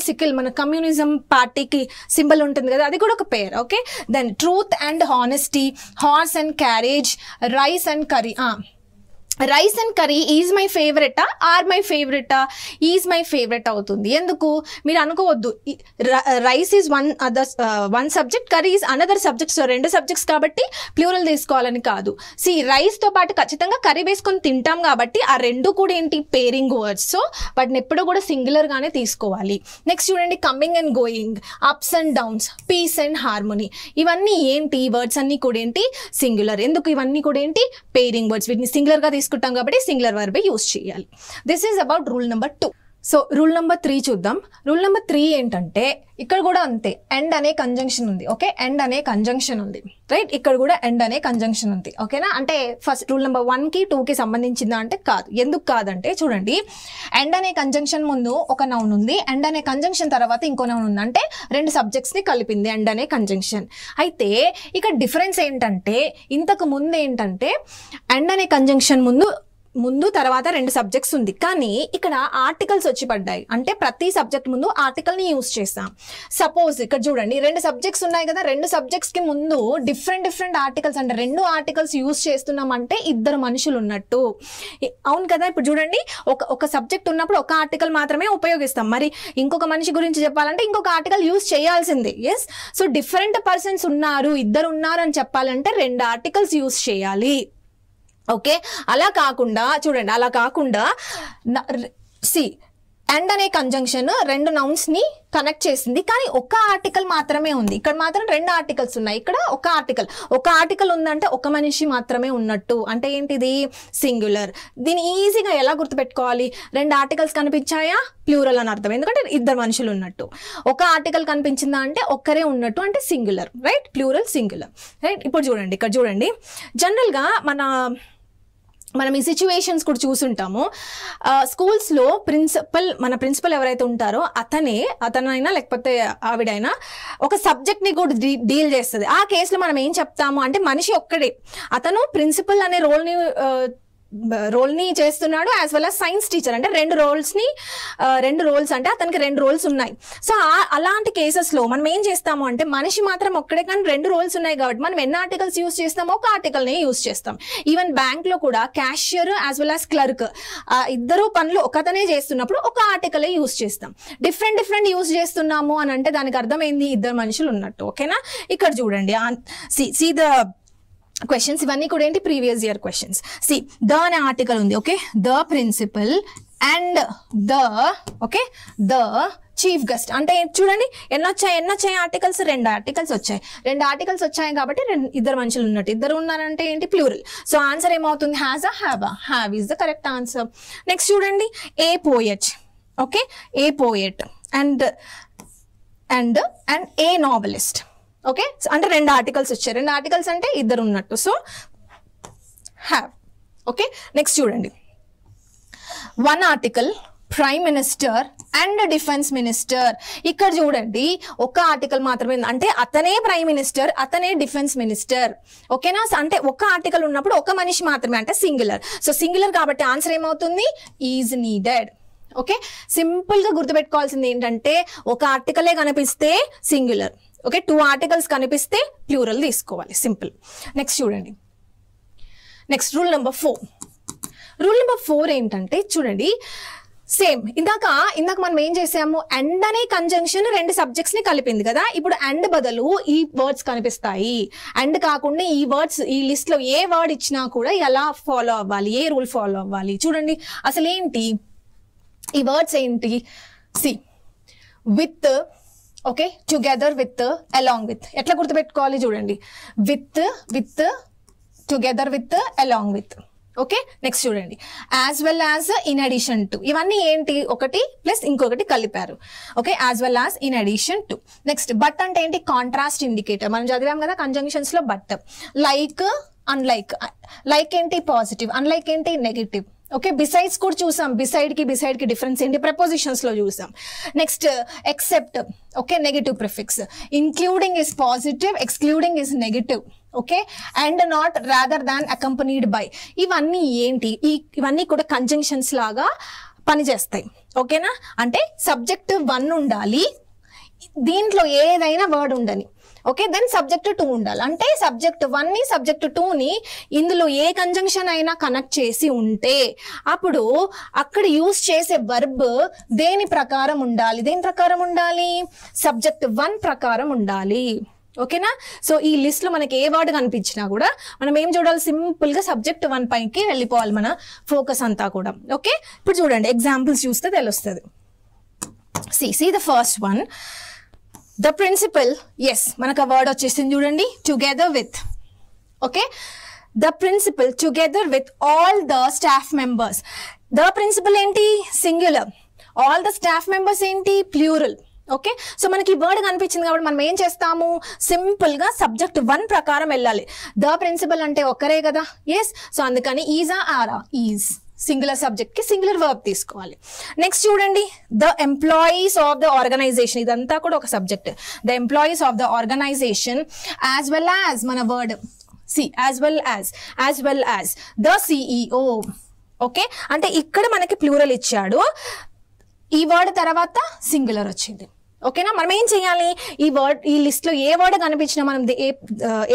సికిల్ మన కమ్యూనిజం పార్టీకి సింబల్ ఉంటుంది కదా, అది కూడా ఒక pair. Okay, then truth and honesty, horse and carriage, rice and curry is my ఫేవరెటా, ఆర్ మై ఫేవరెటా, ఈజ్ మై ఫేవరెట్ అవుతుంది. ఎందుకు మీరు అనుకోవద్దు, rice is one subject, curry is another subject. So రెండు సబ్జెక్ట్స్ కాబట్టి ప్లూరల్ తీసుకోవాలని కాదు. రైస్తో పాటు ఖచ్చితంగా కర్రీ వేసుకొని తింటాం కాబట్టి ఆ రెండు కూడా ఏంటి, పేరింగ్ వర్డ్స్. సో వాటిని ఎప్పుడు కూడా సింగులర్గానే తీసుకోవాలి. నెక్స్ట్ చూడండి, coming and going, ups and downs, peace and harmony. ఇవన్నీ ఏంటి, ఈ వర్డ్స్ అన్నీ కూడా ఏంటి, సింగులర్. ఎందుకు, ఇవన్నీ కూడా ఏంటి, పేరింగ్ వర్డ్స్. వీటిని సింగులర్గా తీసుకుంటాం కాబట్టి సింగులర్ వర్బ్ యూజ్ చేయాలి. This is about rule number 2. So rule number 3 చూద్దాం. రూల్ నెంబర్ 3 ఏంటంటే, ఇక్కడ కూడా అంతే, ఎండ్ అనే కంజంక్షన్ ఉంది. ఓకే, ఎండ్ అనే కంజంక్షన్ ఉంది. రైట్, ఇక్కడ కూడా ఎండ్ అనే కంజంక్షన్ ఉంది. ఓకేనా? అంటే ఫస్ట్ రూల్ నెంబర్ 1కి 2కి సంబంధించిందా అంటే కాదు. ఎందుకు కాదంటే చూడండి, ఎండ్ అనే కంజంక్షన్ ముందు ఒక నౌన్ ఉంది, ఎండ్ అనే కంజంక్షన్ తర్వాత ఇంకో నౌన్ ఉంది, అంటే రెండు సబ్జెక్ట్స్ని కలిపింది ఎండ్ అనే కంజంక్షన్. అయితే ఇక్కడ డిఫరెన్స్ ఏంటంటే, ఇంతకు ముందు ఏంటంటే ఎండ్ అనే కంజంక్షన్ ముందు తర్వాత రెండు సబ్జెక్ట్స్ ఉంది, కానీ ఇక్కడ ఆర్టికల్స్ వచ్చి పడ్డాయి. అంటే ప్రతి సబ్జెక్ట్ ముందు ఆర్టికల్ని యూజ్ చేస్తాం. సపోజ్ ఇక్కడ చూడండి, రెండు సబ్జెక్ట్స్ ఉన్నాయి కదా, రెండు సబ్జెక్ట్స్కి ముందు డిఫరెంట్ ఆర్టికల్స్, అంటే రెండు ఆర్టికల్స్ యూజ్ చేస్తున్నాం అంటే ఇద్దరు మనుషులు ఉన్నట్టు. అవును కదా? ఇప్పుడు చూడండి, ఒక సబ్జెక్ట్ ఉన్నప్పుడు ఒక ఆర్టికల్ మాత్రమే ఉపయోగిస్తాం, మరి ఇంకొక మనిషి గురించి చెప్పాలంటే ఇంకొక ఆర్టికల్ యూజ్ చేయాల్సిందే. ఎస్, సో డిఫరెంట్ పర్సన్స్ ఉన్నారు, ఇద్దరు ఉన్నారు అని చెప్పాలంటే రెండు ఆర్టికల్స్ యూజ్ చేయాలి. ఓకే, అలా కాకుండా అండ్ అనే కంజంక్షన్ రెండు నౌన్స్ని కనెక్ట్ చేసింది, కానీ ఒక ఆర్టికల్ మాత్రమే ఉంది. ఇక్కడ మాత్రం రెండు ఆర్టికల్స్ ఉన్నాయి, ఇక్కడ ఒక ఆర్టికల్ ఉందంటే ఒక మనిషి మాత్రమే ఉన్నట్టు. అంటే ఏంటిది, సింగులర్. దీన్ని ఈజీగా ఎలా గుర్తుపెట్టుకోవాలి, రెండు ఆర్టికల్స్ కనిపించాయా, ప్లూరల్ అని అర్థం, ఎందుకంటే ఇద్దరు మనుషులు ఉన్నట్టు. ఒక ఆర్టికల్ కనిపించిందా అంటే ఒక్కరే ఉన్నట్టు, అంటే singular. Right, plural singular. Right, ఇప్పుడు చూడండి, ఇక్కడ చూడండి, జనరల్గా మనం ఈ సిచ్యువేషన్స్ కూడా చూసుంటాము. స్కూల్స్లో మన ప్రిన్సిపల్ ఎవరైతే ఉంటారో అతనైనా లేకపోతే ఆవిడైనా ఒక సబ్జెక్ట్ని కూడా డీల్ చేస్తుంది. ఆ కేసులో మనం ఏం చెప్తాము అంటే, మనిషి ఒక్కడే, అతను ప్రిన్సిపల్ అనే రోల్ని చేస్తున్నాడు, as well as science teacher. అంటే రెండు రోల్స్ అంటే అతనికి రెండు రోల్స్ ఉన్నాయి. సో అలాంటి కేసెస్లో మనం ఏం చేస్తాము అంటే, మనిషి మాత్రం ఒక్కడే కానీ రెండు రోల్స్ ఉన్నాయి కాబట్టి మనం ఎన్ని ఆర్టికల్స్ యూజ్ చేస్తామో ఒక ఆర్టికల్ని యూజ్ చేస్తాం. ఈవెన్ బ్యాంక్లో కూడా cashier as well as clerk, ఇద్దరు పనులు ఒకతనే చేస్తున్నప్పుడు ఒక ఆర్టికలే యూజ్ చేస్తాం. డిఫరెంట్ యూజ్ చేస్తున్నాము అని అంటే దానికి అర్థమైంది, ఇద్దరు మనుషులు ఉన్నట్టు. ఓకేనా? ఇక్కడ చూడండి, సీ ద క్వశ్చన్స్, ఇవన్నీ కూడా ఏంటి, ప్రీవియస్ ఇయర్ క్వశ్చన్స్. ద అనే ఆర్టికల్ ఉంది. Okay, the principal and the okay the chief guest. అంటే చూడండి ఎన్ని వచ్చాయి ఆర్టికల్స్, 2 ఆర్టికల్స్ వచ్చాయి. 2 ఆర్టికల్స్ వచ్చాయి కాబట్టి ఇద్దరు మనుషులు ఉన్నట్టు. ఇద్దరు ఉన్నారంటే ఏంటి, ప్లూరల్. సో ఆన్సర్ ఏమవుతుంది, హ్యాజ్ ఆ హ్యావ్ ఆ. Have is the correct answer. Next చూడండి a poet. Okay a poet and a novelist. Okay అంటే 2 ఆర్టికల్స్ వచ్చాయి. 2 ఆర్టికల్స్ అంటే ఇద్దరు ఉన్నట్టు. So have. ఓకే నెక్స్ట్ చూడండి 1 article prime minister and defence minister. ఇక్కడ చూడండి ఒక ఆర్టికల్ మాత్రమే, అంటే అతనే ప్రైమ్ మినిస్టర్, అతనే డిఫెన్స్ మినిస్టర్. ఓకేనా, అంటే ఒక ఆర్టికల్ ఉన్నప్పుడు ఒక మనిషి మాత్రమే, అంటే సింగులర్. సో సింగులర్ కాబట్టి ఆన్సర్ ఏమవుతుంది, ఈజ్ నీడెడ్. ఓకే సింపుల్ గా గుర్తుపెట్టుకోవాల్సింది ఏంటంటే ఒక ఆర్టికలే కనిపిస్తే సింగులర్, ఓకే 2 ఆర్టికల్స్ కనిపిస్తే ప్లూరల్ తీసుకోవాలి. సింపుల్. నెక్స్ట్ చూడండి next rule number 4. Rule number 4 ఏంటంటే చూడండి సేమ్ ఇందాక మనం ఏం చేసాము, అండ్ అనే కంజంక్షన్ 2 సబ్జెక్ట్స్ ని కలిపింది కదా. ఇప్పుడు అండ్ బదులు ఈ వర్డ్స్ కనిపిస్తాయి. అండ్ కాకుండా ఈ వర్డ్స్, ఈ లిస్ట్ లో ఏ వర్డ్ ఇచ్చినా కూడా ఎలా ఫాలో అవ్వాలి, ఏ రూల్ ఫాలో అవ్వాలి చూడండి. అసలు ఏంటి ఈ వర్డ్స్ ఏంటి, see with, okay together with, along with. ఎట్లా గుర్తుపెట్టుకోవాలి చూడండి, with together with, along with. Okay next చూడండి as well as, in addition to. ఇవన్నీ ఏంటి, ఒకటి ప్లస్ ఇంకొకటి కలిపారు. Okay as well as, in addition to. Next but అంటే ఏంటి, కాంట్రాస్ట్ ఇండికేటర్. మనం చదివాం కదా కంజంక్షన్స్ లో బట్. Like, unlike. లైక్ ఏంటి పాజిటివ్, అన్లైక్ ఏంటి నెగటివ్. ఓకే బిసైడ్స్ కూడా చూసాం, బిసైడ్ కి డిఫరెన్స్ ఏంటి ప్రపోజిషన్స్ లో చూసాం. Next except, okay negative prefix. Including is positive, excluding is negative. Okay and not, rather than, accompanied by. ఇవన్నీ ఏంటి, ఇవన్నీ కూడా కంజంక్షన్స్ లాగా పనిచేస్తాయి. ఓకేనా, అంటే సబ్జెక్ట్ 1 ఉండాలి, దీంట్లో ఏదైనా వర్డ్ ఉండని. ఓకే దెన్ సబ్జెక్ట్ 2 ఉండాలి. అంటే సబ్జెక్ట్ 1 ని సబ్జెక్ట్ 2 ని ఇందులో ఏ కంజంక్షన్ అయినా కనెక్ట్ చేసి ఉంటే అప్పుడు అక్కడ యూజ్ చేసే వర్బ్ దేని ప్రకారం ఉండాలి, సబ్జెక్ట్ 1 ప్రకారం ఉండాలి. ఓకేనా, సో ఈ లిస్ట్ లో మనకి ఏ వర్డ్ కనిపించినా కూడా మనం ఏం చూడాలి, సింపుల్ గా సబ్జెక్ట్ 1 పైకి వెళ్ళిపోవాలి మన ఫోకస్ అంతా కూడా. ఓకే ఇప్పుడు చూడండి ఎగ్జాంపుల్స్ చూస్తే తెలుస్తుంది. See the first one, the principal. Yes మనకు ఆ వర్డ్ వచ్చేసింది చూడండి, together with. Okay the principal together with all the staff members. The principal ఏంటి, singular. All the staff members ఏంటి, ప్లూరల్. ఓకే సో మనకి వర్డ్ కనిపించింది కాబట్టి మనం ఏం చేస్తాము, సింపుల్ గా సబ్జెక్ట్ 1 ప్రకారం వెళ్ళాలి. ద ప్రిన్సిపల్ అంటే ఒక్కరే కదా, ఎస్. సో అందుకని ఈజా ఆరా, ఈజ్ సింగులర్ సబ్జెక్ట్ కి సింగులర్ వర్బ్ తీసుకోవాలి. నెక్స్ట్ చూడండి the employees of the organisation. ఇదంతా కూడా ఒక subject. The employees of the organisation as well as మన word see as well as the CEO. Okay అంటే ఇక్కడ మనకి ప్లూరల్ ఇచ్చాడు, ఈ వర్డ్ తర్వాత సింగులర్ వచ్చింది. ఓకేనా మనం ఏం చేయాలి, ఈ లిస్ట్ లో ఏ వర్డ్ కనిపించినా మనం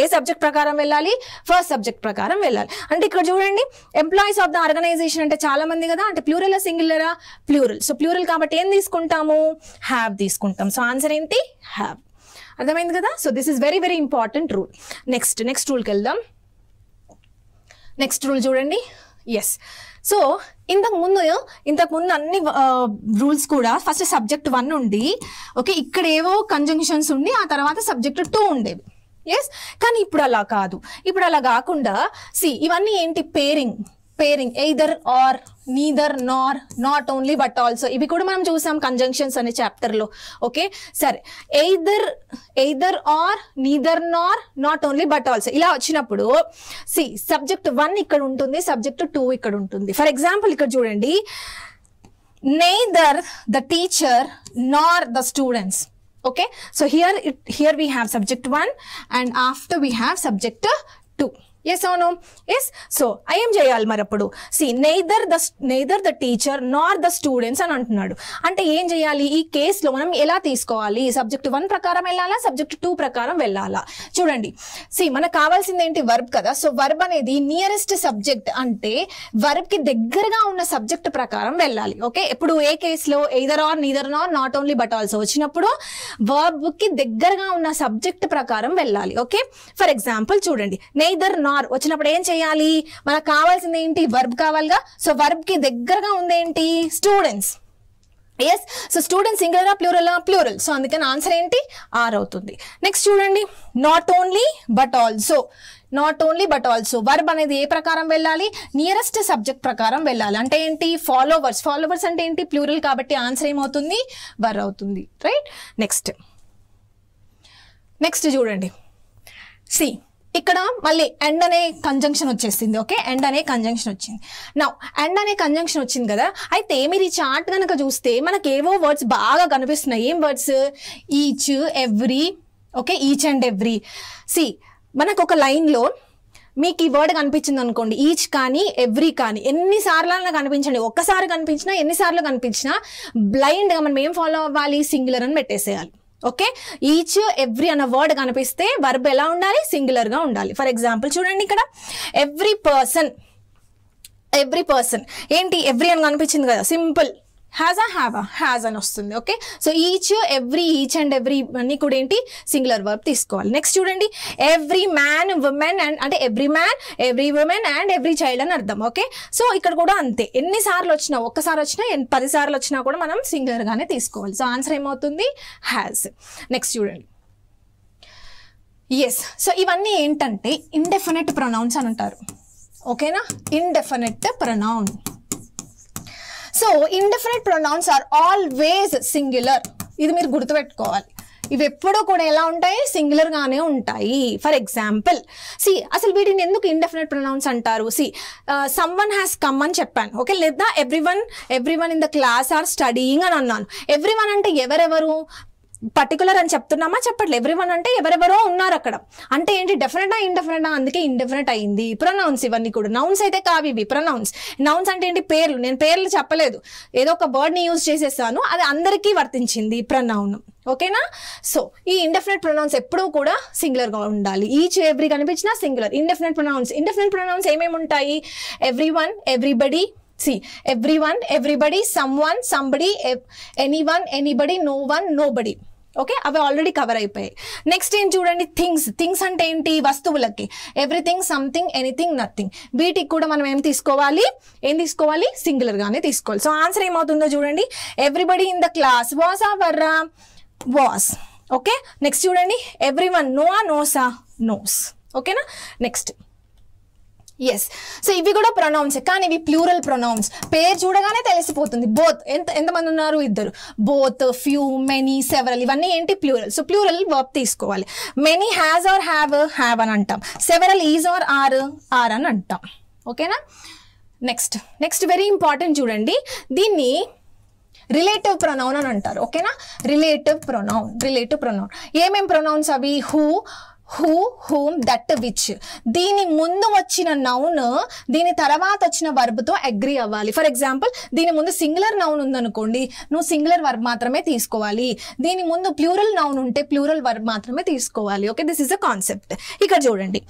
ఏ సబ్జెక్ట్ ప్రకారం వెళ్ళాలి, ఫస్ట్ సబ్జెక్ట్ ప్రకారం వెళ్ళాలి. అంటే ఇక్కడ చూడండి ఎంప్లాయీస్ ఆఫ్ ద ఆర్గనైజేషన్ అంటే చాలా మంది కదా, అంటే ప్లూరల్ సింగులరా, ప్లూరల్. సో ప్లూరల్ కాబట్టి ఏం తీసుకుంటాము, హ్యావ్ తీసుకుంటాం. సో ఆన్సర్ ఏంటి, హ్యావ్. అర్థమైంది కదా. So this is very very important rule. Next రూల్కి వెళ్దాం. నెక్స్ట్ రూల్ చూడండి. ఎస్ సో ఇంతకు ముందు అన్ని రూల్స్ కూడా ఫస్ట్ సబ్జెక్ట్ 1 ఉండి, ఓకే ఇక్కడ ఏవో కంజంక్షన్స్ ఉండి ఆ తర్వాత సబ్జెక్ట్ 2 ఉండేవి. ఎస్ కానీ ఇప్పుడు అలా కాదు. ఇప్పుడు అలా కాకుండా ఇవన్నీ ఏంటి, pairing either are, neither Nar, not only but also. ఇవి కూడా మనం చూసాం కంజంక్షన్స్ అనే చాప్టర్ లో. ఓకే సరే either are, neither Nar, not only but also ఇలా వచ్చినప్పుడు సబ్జెక్ట్ 1 ఇక్కడ ఉంటుంది, సబ్జెక్ట్ 2 ఇక్కడ ఉంటుంది. ఫర్ ఎగ్జాంపుల్ ఇక్కడ చూడండి, neither the teacher nor the students. Okay, so here we have subject 1 and after we have subject 2. Yes or no? Yes. So I am చేయాలి మరి అప్పుడు neither the teacher nor the students అని అంటున్నాడు. అంటే ఏం చేయాలి ఈ కేసులో మనం ఎలా తీసుకోవాలి, సబ్జెక్ట్ 1 ప్రకారం వెళ్ళాలా, సబ్జెక్ట్ 2 ప్రకారం వెళ్ళాలా? చూడండి మనకు కావాల్సింది ఏంటి, వర్బ్ కదా. సో వర్బ్ అనేది నియరెస్ట్ సబ్జెక్ట్, అంటే వర్బ్ కి దగ్గరగా ఉన్న సబ్జెక్ట్ ప్రకారం వెళ్ళాలి. ఓకే ఎప్పుడు ఏ కేసులో either are, neither Nar, not only but also వచ్చినప్పుడు వర్బ్ కి దగ్గరగా ఉన్న సబ్జెక్ట్ ప్రకారం వెళ్ళాలి. ఓకే ఫర్ ఎగ్జాంపుల్ చూడండి, నెయిదర్ నార్ ఆర్ వచ్చినప్పుడు ఏం చేయాలి, మనకు కావాల్సింది ఏంటి, వర్బ్ కావాలిగా. సో వర్బ్ కి దగ్గరగా ఉంది ఏంటి, స్టూడెంట్స్. ఎస్, సో స్టూడెంట్స్ సింగులరా ప్లూరలా, ప్లూరల్. సో అందుకని ఆన్సర్ ఏంటి, ఆర్ అవుతుంది. నెక్స్ట్ చూడండి, not only but also. Not only but also verb అనేది ఏ ప్రకారం వెళ్ళాలి, నియరెస్ట్ సబ్జెక్ట్ ప్రకారం వెళ్ళాలి. అంటే ఏంటి, ఫాలోవర్స్. ఫాలోవర్స్ అంటే ఏంటి, ప్లూరల్ కాబట్టి ఆన్సర్ ఏమవుతుంది, వర్ అవుతుంది. రైట్. నెక్స్ట్ చూడండి, సి ఇక్కడ మళ్ళీ ఎండ్ అనే కంజంక్షన్ వచ్చేసింది. ఓకే, ఎండ్ అనే కంజంక్షన్ వచ్చింది. నౌ ఎండ్ అనే కంజంక్షన్ వచ్చింది కదా, అయితే మీరు ఈ చార్ట్ కనుక చూస్తే మనకి ఏవో వర్డ్స్ బాగా కనిపిస్తున్నాయి. ఏం words, each, every. Okay, each and every. See మనకు ఒక లైన్లో మీకు ఈ వర్డ్ కనిపించింది అనుకోండి, ఈచ్ కానీ ఎవ్రీ కానీ, ఎన్నిసార్లు కనిపించండి, ఒక్కసారి కనిపించినా ఎన్నిసార్లు కనిపించినా బ్లైండ్గా మనం ఏం ఫాలో అవ్వాలి, సింగులర్ అని పెట్టేసేయాలి. ఓకే, ఈచ్ ఎవ్రీ అన్న వర్డ్ కనిపిస్తే వర్బ్ ఎలా ఉండాలి, సింగులర్ గా ఉండాలి. ఫర్ ఎగ్జాంపుల్ చూడండి, ఇక్కడ ఎవ్రీ పర్సన్ ఏంటి, ఎవ్రీ అని కనిపించింది కదా, సింపుల్. హ్యాజ్ హ్యాజ్ అని వస్తుంది. Okay, so each and every అన్ని కూడా ఏంటి, సింగులర్ వర్బ్ తీసుకోవాలి. నెక్స్ట్ చూడండి, ఎవ్రీ మ్యాన్, ఉమెన్ అండ్ అంటే every man, every women and every child అని అర్థం. ఓకే, సో ఇక్కడ కూడా అంతే, ఎన్నిసార్లు వచ్చినా, ఒక్కసారి వచ్చినా 10 సార్లు వచ్చినా కూడా మనం సింగులర్ గానే తీసుకోవాలి. సో ఆన్సర్ ఏమవుతుంది, హ్యాజ్. నెక్స్ట్ చూడండి, ఎస్, సో ఇవన్నీ ఏంటంటే ఇండెఫినెట్ ప్రొనౌన్స్ అని అంటారు. ఓకేనా, indefinite pronoun. So indefinite pronouns are always singular. ఇది మీరు గుర్తుపెట్టుకోవాలి. ఇవి ఎప్పుడూ కూడా ఎలా ఉంటాయి, సింగులర్ గానే ఉంటాయి. ఫర్ ఎగ్జాంపుల్ అసలు వీటిని ఎందుకు ఇండెఫినెట్ ప్రొనౌన్స్ అంటారు, సమ్వన్ హ్యాస్ కమ్ అని చెప్పాను. ఓకే, లేదా everyone in the class are studying అని అన్నాను. ఎవ్రీవన్ అంటే ఎవరెవరు, పర్టికులర్ అని చెప్తున్నామా, చెప్పట్లేదు. ఎవ్రీవన్ అంటే ఎవరెవరో ఉన్నారు అక్కడ. అంటే ఏంటి, డెఫినెటా ఇండెఫినెటా, అందుకే ఇండెఫినెట్ అయింది. ప్రొనౌన్స్ ఇవన్నీ కూడా నౌన్స్ అయితే కావు ఇవి. ప్రొనౌన్స్ అంటే ఏంటి, పేర్లు. నేను పేర్లు చెప్పలేదు, ఏదో ఒక వర్డ్ని యూజ్ చేసేసాను, అది అందరికీ వర్తించింది ప్రొనౌన్. ఓకేనా, సో ఈ ఇండెఫినెట్ ప్రొనౌన్స్ ఎప్పుడూ కూడా సింగులర్ గా ఉండాలి. ఈచ్ ఎవ్రీ కనిపించినా సింగులర్. ఇండెఫినెట్ ప్రొనౌన్స్ ఏమేమి ఉంటాయి, everyone, everybody. Everyone, everybody, someone, somebody, anyone, anybody, no one, nobody. Okay, అవి ఆల్రెడీ కవర్ అయిపోయాయి. నెక్స్ట్ ఏం చూడండి, థింగ్స్ అంటే ఏంటి, వస్తువులకి. Everything, something, anything, nothing. వీటికి కూడా మనం ఏం తీసుకోవాలి, సింగులర్ గానే తీసుకోవాలి. సో ఆన్సర్ ఏమవుతుందో చూడండి, everybody in the class was ఆ వర్రా, వాస్. ఓకే, నెక్స్ట్ చూడండి, ఎవ్రీవన్, నోఆ, నోసా, నోస్. ఓకేనా, నెక్స్ట్ ఎస్, సో ఇవి కూడా ప్రొనౌన్స్, కానీ ఇవి ప్లూరల్ ప్రొనౌన్స్. పేరు చూడగానే తెలిసిపోతుంది. బోత్, ఎంతమంది ఉన్నారు, ఇద్దరు. బోత్, ఫ్యూ, మెనీ, సెవరల్, ఇవన్నీ ఏంటి, ప్లూరల్. సో ప్లూరల్ వర్బ్ తీసుకోవాలి. మెనీ హ్యాజ్ ఆర్ హ్యావ్ అని అంటాం. సెవరల్ ఈజ్ ఆర్ ఆర్ అని అంటాం. ఓకేనా, నెక్స్ట్ వెరీ ఇంపార్టెంట్ చూడండి, దీన్ని రిలేటివ్ ప్రొనౌన్ అని అంటారు. ఓకేనా, రిలేటివ్ ప్రొనౌన్. ఏమేం ప్రొనౌన్స్ అవి, హూ, హూమ్, దట్, విచ్. దీని ముందు వచ్చిన నౌన్ దీని తర్వాత వచ్చిన వర్బ్తో అగ్రీ అవ్వాలి. ఫర్ ఎగ్జాంపుల్, దీని ముందు సింగులర్ నౌన్ ఉందనుకోండి, నువ్వు సింగులర్ వర్బ్ మాత్రమే తీసుకోవాలి. దీని ముందు ప్లూరల్ నౌన్ ఉంటే ప్లూరల్ వర్బ్ మాత్రమే తీసుకోవాలి. Okay, this is a concept. ఇక్కడ చూడండి,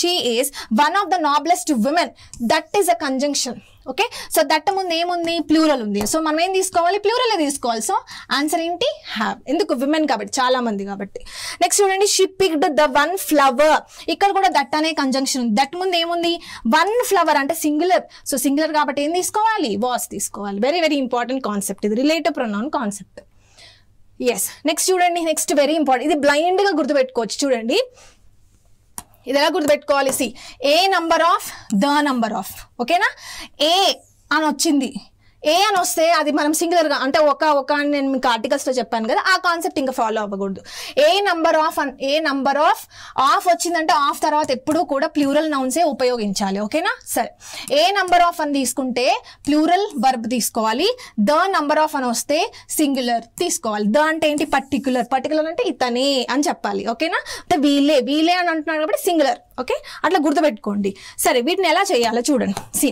she is one of the noblest women. That is a conjunction. Okay, so that ముందు ఏముంది, ప్లూరల్ ఉంది. సో మనం ఏం తీసుకోవాలి, ప్లూరల్ తీసుకోవాలి. సో ఆన్సర్ ఏంటి, హ్యావ్. ఎందుకు, విమెన్ కాబట్టి, చాలా మంది కాబట్టి. నెక్స్ట్ చూడండి, she picked the one flower. ఇక్కడ కూడా దట్ అనే కంజంక్షన్ ఉంది. దట్ ముందు ఏముంది, వన్ ఫ్లవర్ అంటే సింగులర్. సో సింగులర్ కాబట్టి ఏం తీసుకోవాలి, వాస్ తీసుకోవాలి. వెరీ వెరీ ఇంపార్టెంట్ కాన్సెప్ట్ ఇది, relative pronoun concept. Yes, next చూడండి, నెక్స్ట్ వెరీ ఇంపార్టెంట్, ఇది బ్లైండ్ గా గుర్తుపెట్టుకోవచ్చు. చూడండి, ఇది ఎలా గుర్తుపెట్టుకోవాలి, a number of, the number of. ఓకేనా, ఏ అని వచ్చింది, ఏ అని వస్తే అది మనం సింగులర్ గా, అంటే ఒక అని నేను మీకు ఆర్టికల్స్ లో చెప్పాను కదా, ఆ కాన్సెప్ట్ ఇంకా ఫాలో అవ్వకూడదు. ఏ నంబర్ ఆఫ్ వచ్చిందంటే ఆఫ్ తర్వాత ఎప్పుడూ కూడా ప్లూరల్ నౌన్సే ఉపయోగించాలి. ఓకేనా, సరే. ఏ నంబర్ ఆఫ్ అని తీసుకుంటే ప్లూరల్ వర్బ్ తీసుకోవాలి. ద నంబర్ ఆఫ్ అని వస్తే సింగులర్ తీసుకోవాలి. ద అంటే ఏంటి, పర్టికులర్ అంటే ఇతనే అని చెప్పాలి. ఓకేనా, అంటే వీలే అని అంటున్నారు కాబట్టి సింగులర్. ఓకే, అట్లా గుర్తుపెట్టుకోండి. సరే, వీటిని ఎలా చేయాలో చూడండి.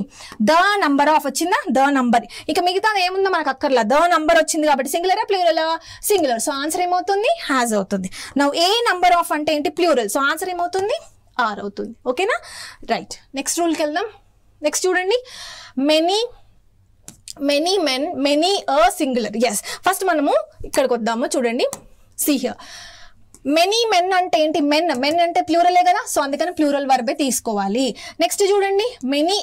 ద నంబర్ ఆఫ్ వచ్చిందా, ద నంబర్. ఇక మిగతాది ఏముందో మనకు అక్కర్లా, ద నంబర్ వచ్చింది కాబట్టి సింగులరా ప్లూరలా, సింగులర్. సో ఆన్సర్ ఏమవుతుంది, హ్యాజ్ అవుతుంది. నౌ ఏ నంబర్ ఆఫ్ అంటే ఏంటి, ప్లూరల్. సో ఆన్సర్ ఏమవుతుంది, ఆర్ అవుతుంది. ఓకేనా, రైట్. నెక్స్ట్ రూల్కి వెళ్దాం. నెక్స్ట్ చూడండి, many men, many singular. Yes, first మనము ఇక్కడికి వద్దాము. చూడండి, సీ హియర్, మెనీ మెన్ అంటే ఏంటి, మెన్ అంటే ప్లూరలే కదా, సో అందుకని ప్లూరల్ వర్బే తీసుకోవాలి. నెక్స్ట్ చూడండి మెనీ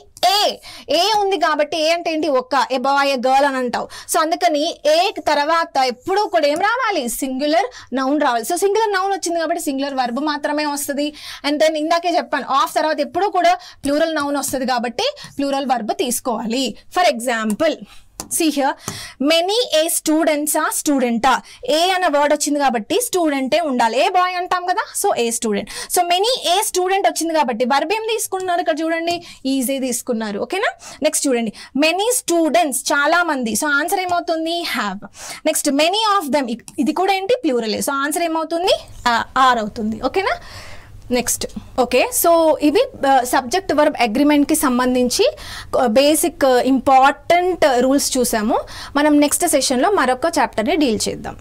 ఏ ఉంది కాబట్టి ఏ అంటే ఏంటి, ఒక ఏ బాయ్ ఏ గర్ల్ అని అంటావు, సో అందుకని ఏ తర్వాత ఎప్పుడూ కూడా ఏం రావాలి, సింగులర్ నౌన్ రావాలి. సో సింగులర్ నౌన్ వచ్చింది కాబట్టి సింగులర్ వర్బ్ మాత్రమే వస్తుంది. అండ్ దెన్ ఇందాకే చెప్పాను ఆఫ్ తర్వాత ఎప్పుడూ కూడా ప్లూరల్ నౌన్ వస్తుంది కాబట్టి ప్లూరల్ వర్బ్ తీసుకోవాలి. For example see here, many a students are student. ఏ అన్న వర్డ్ వచ్చింది కాబట్టి స్టూడెంటే ఉండాలి, ఏ బాయ్ అంటాం కదా, సో ఏ స్టూడెంట్. సో మెనీ ఏ స్టూడెంట్ వచ్చింది కాబట్టి వర్బ్ ఏం తీసుకున్నారు ఇక్కడ చూడండి, ఈజీ తీసుకున్నారు. ఓకేనా. నెక్స్ట్ చూడండి మెనీ స్టూడెంట్స్ చాలా మంది, సో ఆన్సర్ ఏమవుతుంది have. Next many of them, ఇది కూడా ఏంటి ప్లూరలే, సో ఆన్సర్ ఏమవుతుంది ఆర్ అవుతుంది. ఓకేనా. నెక్స్ట్ ఓకే, సో ఇవి సబ్జెక్ట్ వర్బ్ అగ్రిమెంట్కి సంబంధించి బేసిక్ ఇంపార్టెంట్ రూల్స్ చూసాము. మనం నెక్స్ట్ సెషన్లో మరొక చాప్టర్ని డీల్ చేద్దాం.